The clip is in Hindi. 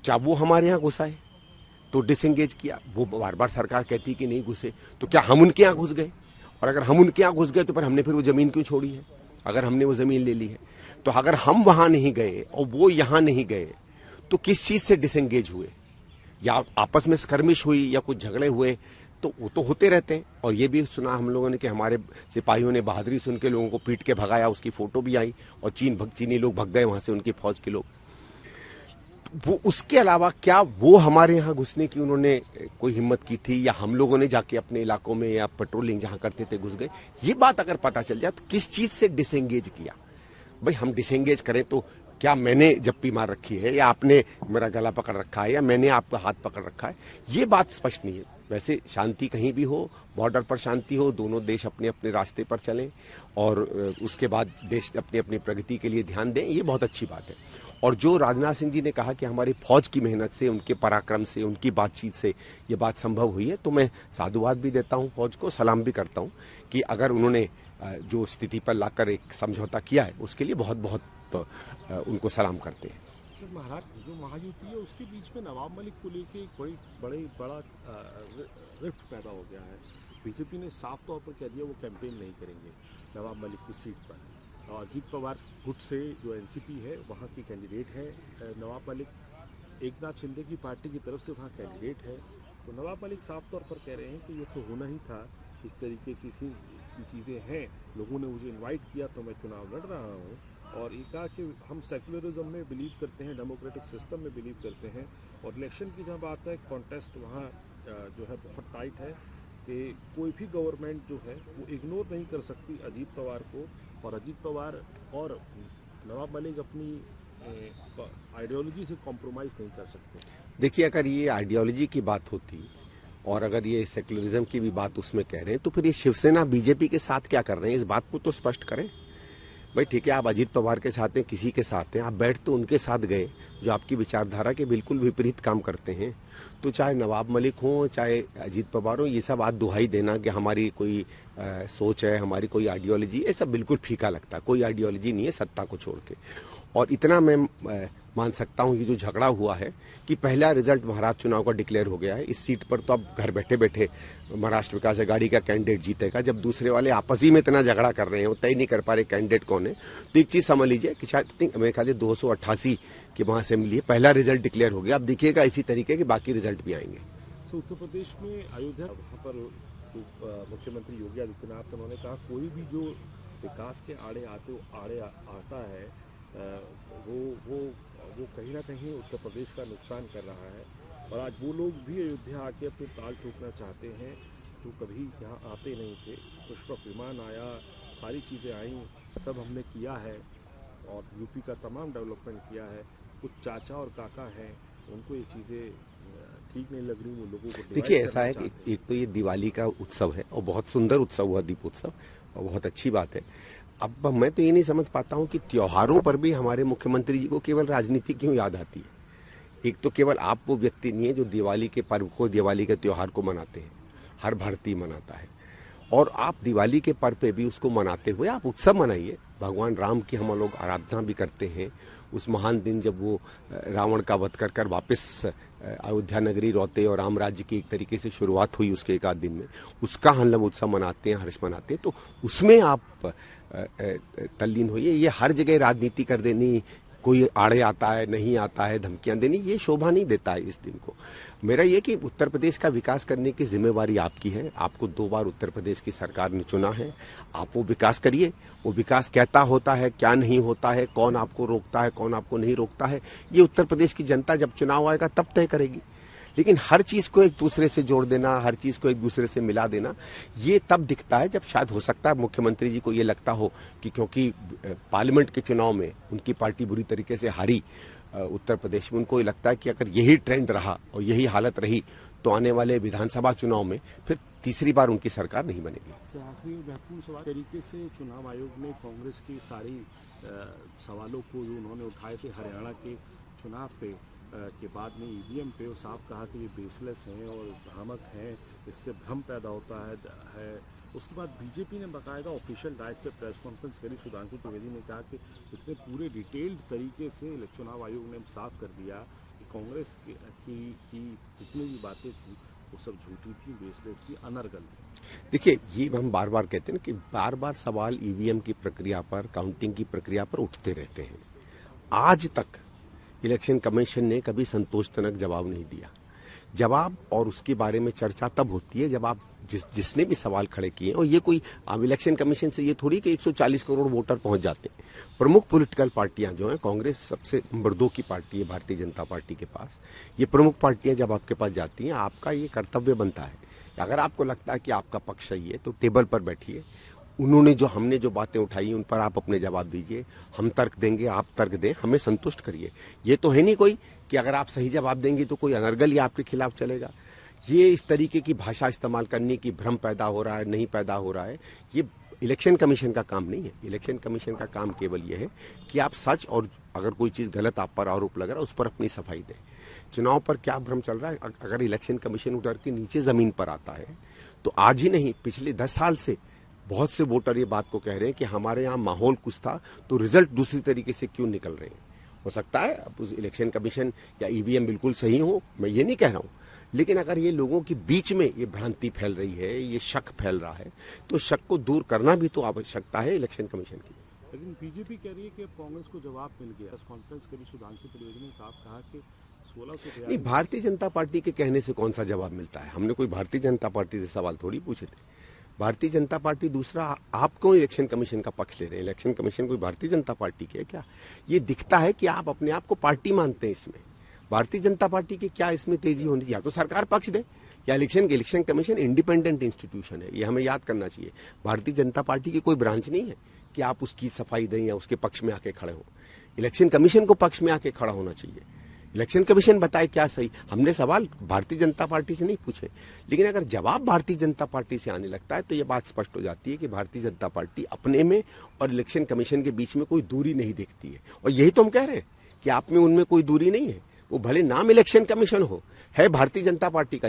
क्या वो हमारे यहाँ घुसा है तो डिसएंगेज किया? वो बार बार सरकार कहती कि नहीं घुसे, तो क्या हम उनके यहाँ घुस गए? और अगर हम उनके यहाँ घुस गए तो फिर हमने फिर वो जमीन क्यों छोड़ी है? अगर हमने वो जमीन ले ली है तो अगर हम वहां नहीं गए और वो यहां नहीं गए तो किस चीज से डिसएंगेज हुए? या आपस में स्कर्मिश हुई या कुछ झगड़े हुए? तो वो तो होते रहते हैं। और ये भी सुना हम लोगों ने कि हमारे सिपाहियों ने बहादुरी सुन के लोगों को पीट के भगाया, उसकी फोटो भी आई और चीनी लोग भग गए वहां से, उनकी फौज के लोग। वो उसके अलावा क्या वो हमारे यहाँ घुसने की उन्होंने कोई हिम्मत की थी, या हम लोगों ने जाके अपने इलाकों में या पेट्रोलिंग जहां करते थे घुस गए? ये बात अगर पता चल जाए तो किस चीज से डिसएंगेज किया? भाई हम डिसएंगेज करें तो क्या मैंने जप्पी मार रखी है, या आपने मेरा गला पकड़ रखा है, या मैंने आपका हाथ पकड़ रखा है? ये बात स्पष्ट नहीं है। वैसे शांति कहीं भी हो, बॉर्डर पर शांति हो, दोनों देश अपने अपने रास्ते पर चलें और उसके बाद देश अपनी अपनी प्रगति के लिए ध्यान दें, ये बहुत अच्छी बात है। और जो राजनाथ सिंह जी ने कहा कि हमारी फौज की मेहनत से, उनके पराक्रम से, उनकी बातचीत से ये बात संभव हुई है, तो मैं साधुवाद भी देता हूं फौज को, सलाम भी करता हूं कि अगर उन्होंने जो स्थिति पर लाकर एक समझौता किया है उसके लिए बहुत बहुत उनको सलाम करते हैं। महाराष्ट्र जो महायुति है उसके बीच में नवाब मलिक को लेकर एक बड़ा रिफ्ट पैदा हो गया है। बीजेपी ने साफ तौर पर कह दिया वो कैंपेन नहीं करेंगे नवाब मलिक की सीट पर। और अजीत पवार गुट से जो एनसीपी है वहाँ की कैंडिडेट है नवाब मलिक, एकनाथ शिंदे की पार्टी की तरफ से वहाँ कैंडिडेट है। तो नवाब मलिक साफ तौर पर कह रहे हैं कि ये तो होना ही था, इस तरीके की चीज़ें हैं, लोगों ने मुझे इनवाइट किया तो मैं चुनाव लड़ रहा हूँ। और ये कहा कि हम सेक्युलरिज्म में बिलीव करते हैं, डेमोक्रेटिक सिस्टम में बिलीव करते हैं, और इलेक्शन की जब बात है कॉन्टेस्ट वहाँ जो है बहुत टाइट है कि कोई भी गवर्नमेंट जो है वो इग्नोर नहीं कर सकती अजीत पवार को। और अजीत पवार और नवाब मलिक अपनी आइडियोलॉजी से कॉम्प्रोमाइज़ नहीं कर सकते। देखिए, अगर ये आइडियोलॉजी की बात होती और अगर ये सेक्युलरिज्म की भी बात उसमें कह रहे हैं तो फिर ये शिवसेना बीजेपी के साथ क्या कर रहे हैं, इस बात को तो स्पष्ट करें। भाई ठीक है, आप अजीत पवार के साथ हैं, किसी के साथ हैं, आप बैठ तो उनके साथ गए जो आपकी विचारधारा के बिल्कुल विपरीत काम करते हैं। तो चाहे नवाब मलिक हो चाहे अजीत पवार हो, ये सब बात दुहाई देना कि हमारी कोई सोच है, हमारी कोई आइडियोलॉजी, ये सब बिल्कुल फीका लगता है। कोई आइडियोलॉजी नहीं है सत्ता को छोड़ के। और इतना मैं मान सकता हूं कि जो झगड़ा हुआ है कि पहला रिजल्ट महाराष्ट्र चुनाव का डिक्लेयर हो गया है, इस सीट पर तो अब घर बैठे बैठे महाराष्ट्र विकास आघाड़ी का कैंडिडेट जीतेगा। जब दूसरे वाले आपस ही में इतना झगड़ा कर रहे हैं, वो तय नहीं कर पा रहे कैंडिडेट कौन है, तो एक चीज समझ लीजिए कि शायद मेरे ख्याल से 288 की वहां असेंबली है, पहला रिजल्ट डिक्लेयर हो गया। अब देखिएगा इसी तरीके के बाकी रिजल्ट भी आएंगे। तो उत्तर प्रदेश में अयोध्या वहाँ पर मुख्यमंत्री योगी आदित्यनाथ उन्होंने कहा कोई भी जो विकास के आड़े आता है वो कहीं ना कहीं उत्तर प्रदेश का नुकसान कर रहा है। और आज वो लोग भी अयोध्या आके अपने ताल ठोकना चाहते हैं जो कभी यहाँ आते नहीं थे। पुष्पक विमान आया, सारी चीज़ें आई, सब हमने किया है और यूपी का तमाम डेवलपमेंट किया है। कुछ चाचा और काका हैं, उनको ये चीज़ें ठीक नहीं लग रही, वो लोगों को। देखिए, ऐसा है कि एक तो ये दिवाली का उत्सव है और बहुत सुंदर उत्सव हुआ दीपोत्सव, और बहुत अच्छी बात है। अब मैं तो ये नहीं समझ पाता हूं कि त्योहारों पर भी हमारे मुख्यमंत्री जी को केवल राजनीति क्यों याद आती है। एक तो केवल आप वो व्यक्ति नहीं है जो दिवाली के पर्व को, दिवाली के त्योहार को मनाते हैं, हर भारतीय मनाता है, और आप दिवाली के पर्व पे भी उसको मनाते हुए आप उत्सव मनाइए। भगवान राम की हम लोग आराधना भी करते हैं। उस महान दिन जब वो रावण का वध कर कर वापस अयोध्या नगरी लौटे और राम राज्य की एक तरीके से शुरुआत हुई उसके एक आध दिन में, उसका हम लोग उत्सव मनाते हैं, हर्ष मनाते हैं। तो उसमें आप तल्लीन होइए। ये हर जगह राजनीति कर देनी, कोई आड़े आता है नहीं आता है, धमकियां देनी, ये शोभा नहीं देता है इस दिन को। मेरा ये कि उत्तर प्रदेश का विकास करने की जिम्मेवारी आपकी है। आपको 2 बार उत्तर प्रदेश की सरकार ने चुना है, आप वो विकास करिए। वो विकास कहता होता है, क्या नहीं होता है, कौन आपको रोकता है, कौन आपको नहीं रोकता है, ये उत्तर प्रदेश की जनता जब चुनाव आएगा तब तय करेगी। लेकिन हर चीज को एक दूसरे से जोड़ देना, हर चीज को एक दूसरे से मिला देना, ये तब दिखता है जब शायद हो सकता है मुख्यमंत्री जी को ये लगता हो कि क्योंकि पार्लियामेंट के चुनाव में उनकी पार्टी बुरी तरीके से हारी उत्तर प्रदेश में, उनको ये लगता है कि अगर यही ट्रेंड रहा और यही हालत रही तो आने वाले विधानसभा चुनाव में फिर तीसरी बार उनकी सरकार नहीं बनेगी। आखिरी महत्वपूर्ण सवाल तरीके से चुनाव आयोग ने कांग्रेस की सारी सवालों को जो उन्होंने उठाए थे हरियाणा के चुनाव पे के बाद में ईवीएम पे, वो साफ कहा कि ये बेसलेस हैं और भ्रामक हैं, इससे भ्रम पैदा होता है। उसके बाद बीजेपी ने बाकायदा ऑफिशियल डाइट से प्रेस कॉन्फ्रेंस करी। सुधांशु त्रिवेदी ने कहा कि इतने पूरे डिटेल्ड तरीके से चुनाव आयोग ने साफ कर दिया कि कांग्रेस की जितनी भी बातें थी वो सब झूठी थी, बेसलेट थी, अनर्गल थी। देखिए, ये हम बार बार कहते हैं ना कि बार बार सवाल ईवीएम की प्रक्रिया पर, काउंटिंग की प्रक्रिया पर उठते रहते हैं। आज तक इलेक्शन कमीशन ने कभी संतोषजनक जवाब नहीं दिया। जवाब और उसके बारे में चर्चा तब होती है जब आप जिसने भी सवाल खड़े किए, और ये कोई अब इलेक्शन कमीशन से ये थोड़ी कि 140 करोड़ वोटर पहुंच जाते हैं। प्रमुख पॉलिटिकल पार्टियां जो हैं, कांग्रेस सबसे नंबर 2 की पार्टी है भारतीय जनता पार्टी के पास, ये प्रमुख पार्टियां जब आपके पास जाती हैं, आपका ये कर्तव्य बनता है, अगर आपको लगता है कि आपका पक्ष सही है तो टेबल पर बैठिए, हमने जो बातें उठाई उन पर आप अपने जवाब दीजिए, हम तर्क देंगे, आप तर्क दें, हमें संतुष्ट करिए। ये तो है नहीं कोई कि अगर आप सही जवाब देंगे तो कोई अनर्गल ही आपके खिलाफ चलेगा। ये इस तरीके की भाषा इस्तेमाल करने की भ्रम पैदा हो रहा है, नहीं पैदा हो रहा है, ये इलेक्शन कमीशन का काम नहीं है। इलेक्शन कमीशन का काम केवल यह है कि आप सच, और अगर कोई चीज गलत आप पर आरोप लग रहा है उस पर अपनी सफाई दें। चुनाव पर क्या भ्रम चल रहा है, अगर इलेक्शन कमीशन उतर के नीचे जमीन पर आता है तो आज ही नहीं, पिछले 10 साल से बहुत से वोटर ये बात को कह रहे हैं कि हमारे यहाँ माहौल कुछ था तो रिजल्ट दूसरी तरीके से क्यों निकल रहे हैं। हो सकता है अब इलेक्शन कमीशन या ईवीएम बिल्कुल सही हो, मैं ये नहीं कह रहा हूं, लेकिन अगर ये लोगों के बीच में ये भ्रांति फैल रही है, ये शक फैल रहा है, तो शक को दूर करना भी तो आवश्यकता है इलेक्शन कमीशन की। लेकिन बीजेपी कह रही है कि अब कांग्रेस को जवाब मिल गया। प्रेस कॉन्फ्रेंस करी सुधांशु त्रिवेदी ने साफ कहा कि 1600 नहीं, भारतीय जनता पार्टी के कहने से कौन सा जवाब मिलता है। हमने कोई भारतीय जनता पार्टी से सवाल थोड़ी पूछे थे। भारतीय जनता पार्टी दूसरा, आप क्यों इलेक्शन कमीशन का पक्ष ले रहे हैं? इलेक्शन कमीशन कोई भारतीय जनता पार्टी की है क्या? ये दिखता है कि आप अपने आप को पार्टी मानते हैं। इसमें भारतीय जनता पार्टी की क्या इसमें तेजी होनी चाहिए? या तो सरकार पक्ष दे, या इलेक्शन कमीशन इंडिपेंडेंट इंस्टीट्यूशन है, ये हमें याद करना चाहिए। भारतीय जनता पार्टी की कोई ब्रांच नहीं है कि आप उसकी सफाई दें या उसके पक्ष में आके खड़े हो। इलेक्शन कमीशन को पक्ष में आके खड़ा होना चाहिए। इलेक्शन कमीशन बताए क्या सही। हमने सवाल भारतीय जनता पार्टी से नहीं पूछे, लेकिन अगर जवाब भारतीय जनता पार्टी से आने लगता है तो यह बात स्पष्ट हो जाती है कि भारतीय जनता पार्टी अपने में और इलेक्शन कमीशन के बीच में कोई दूरी नहीं देखती है। और यही तो हम कह रहे हैं कि आप में उनमें कोई दूरी नहीं है। वो भले नाम इलेक्शन कमीशन हो, है भारतीय जनता पार्टी का।